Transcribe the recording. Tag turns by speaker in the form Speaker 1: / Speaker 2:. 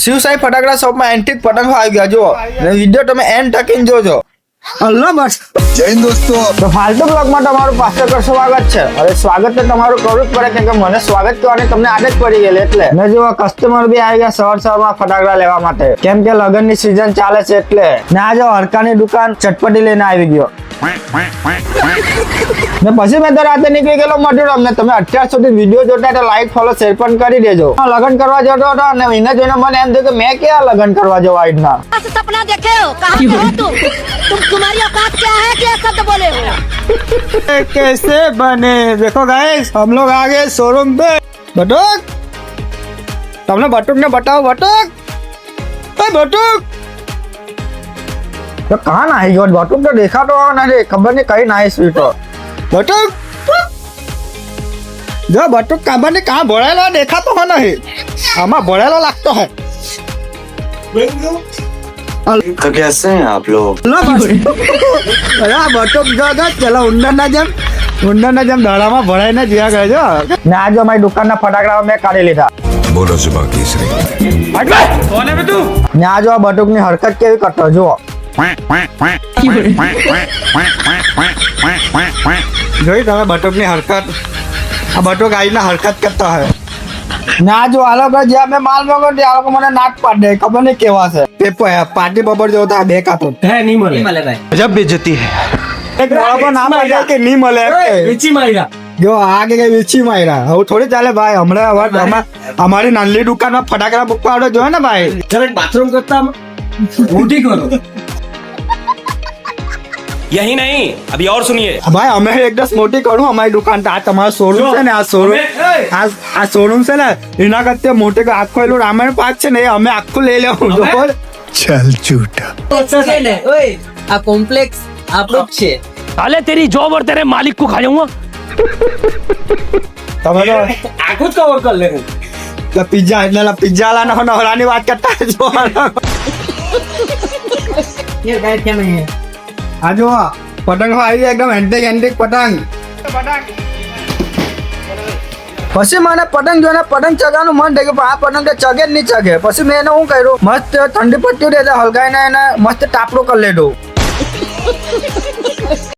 Speaker 1: શિવસાઈ ફટાકડા શોપમાં એન્ટિક પતંગો આવી ગયા જુઓ અને વિડીયો તમે એન્ડ તકીને જોજો. અલ્લા બસ
Speaker 2: જય હિન્દ દોસ્તો.
Speaker 1: તો ફાલતુ બ્લોગમાં તમારું પાછળ સ્વાગત છે. હવે સ્વાગત તો તમારું કરવું જ પડે કેમ કે મને સ્વાગત કરવાની તમને આદત પડી ગયેલી એટલે. ને જો કસ્ટમર બી આવી ગયા સવારમાં ફટાકડા લેવા માટે કેમ કે લગ્નની સિઝન ચાલે છે એટલે. ને આ જો હરકાની દુકાન ચટપટી લઈને આવી ગયો. ને પછી મેં તો રાતે નીકળી ગયેલો મટ્યું અમને. તમે અત્યાર સુધી વિડીયો જોતા તો લાઈક ફોલો શેર પણ કરી દેજો. લગ્ન કરવા જતો હતો અને એને જોઈને મને એમ થયું કે મેં ક્યાં લગ્ન કરવા જવા આજના.
Speaker 3: सपना देखे हो कहाँ पे हो तुम तुम्हारी औकात क्या है कि शब्द बोले हो.
Speaker 1: कैसे बने देखो गाइस हम लोग आ गए शोरूम पे. बटुक તમને બટુક ને બતાવો. બટુક એ બટુક તો કહાં નાહી ગયો. બટુક તો દેખાતો નથી. ખબર નહીં કઈ નાહી સ્વીટો. બટુક જો બટુક ખબર નહીં કહાં ભળેલો દેખાતો હો નહીં. આમાં ભળેલો લાગતો હે.
Speaker 2: तो कैसे हैं आप लोग?
Speaker 1: બટુક જો પેલા ઉંદરના જેમ દાડામાં ભરાઈને જ્યાં ગયો છો. ને આજે અમારી દુકાનના ફટાકડા મેં કાઢી લીધા.
Speaker 4: બોલો સુબહ કેસરી.
Speaker 1: ને આ જો આ બટુકની હરકત કેવી કરતો જુઓ. જોઈ તમે બટુકની હરકત. આ બટુક આવીને હરકત કરતા હોય. ને આ જો આ લોકો જ્યાં મેં માલ મંગાવ્યો ત્યાં લોકો મને નાક પાડ દે. ખબર નહીં કેવા છે. પેપર પાર્ટી બબર જેવો થાય બે કાતો.
Speaker 5: नहीं मले भाई.
Speaker 4: जब बेइज्जती है.
Speaker 1: એક બરાબર નામ આપ્યા કે નહીં મળે એમ કે.
Speaker 5: नीची मारिया.
Speaker 1: જો આ કે વીછી માર્યા હવે થોડી ચાલે ભાઈ. હમણાં હવે અમારી નાની દુકાનમાં ફટાકડા મૂકવા આવડે જોઈએ ને ભાઈ.
Speaker 5: चलो बाथरूम करता उल्टी करो.
Speaker 6: यही नहीं अभी और सुनिए.
Speaker 1: ભાઈ અમે એક દસ મોટી કરું અમારી દુકાન. આ તમારો શોરૂમ છે ને આ શોરૂમ આ શોરૂમ છે ને એના કરતા મોટે આખો એલું રામાયણ પાર્ક છે ને એ અમે આખું લઈ લેવું.
Speaker 4: चल झूठा.
Speaker 7: ઓય આ કોમ્પ્લેક્સ આપણો જ છે.
Speaker 6: साले तेरी जॉब और तेरे मालिक को खा जाऊंगा.
Speaker 1: તમે તો
Speaker 5: आगू कवर कर ले.
Speaker 1: પિઝા એટલે પિઝા લાના નવરાની વાત કરતા જો.
Speaker 7: ये बैठ क्या नहीं
Speaker 1: આ જો પતંગ આવી જાય એકદમ એન્ટિક પતંગ. પછી મને પતંગ જોઈને પતંગ ચગાવવાનું મન થઈ ગયું પણ આ પતંગ તો ચગે જ નહીં ચગે. પછી મેં એને શું કર્યું મસ્ત ઠંડી પટ્ટી દે હલગાઈને એને મસ્ત ટાપડું કરી લીધું.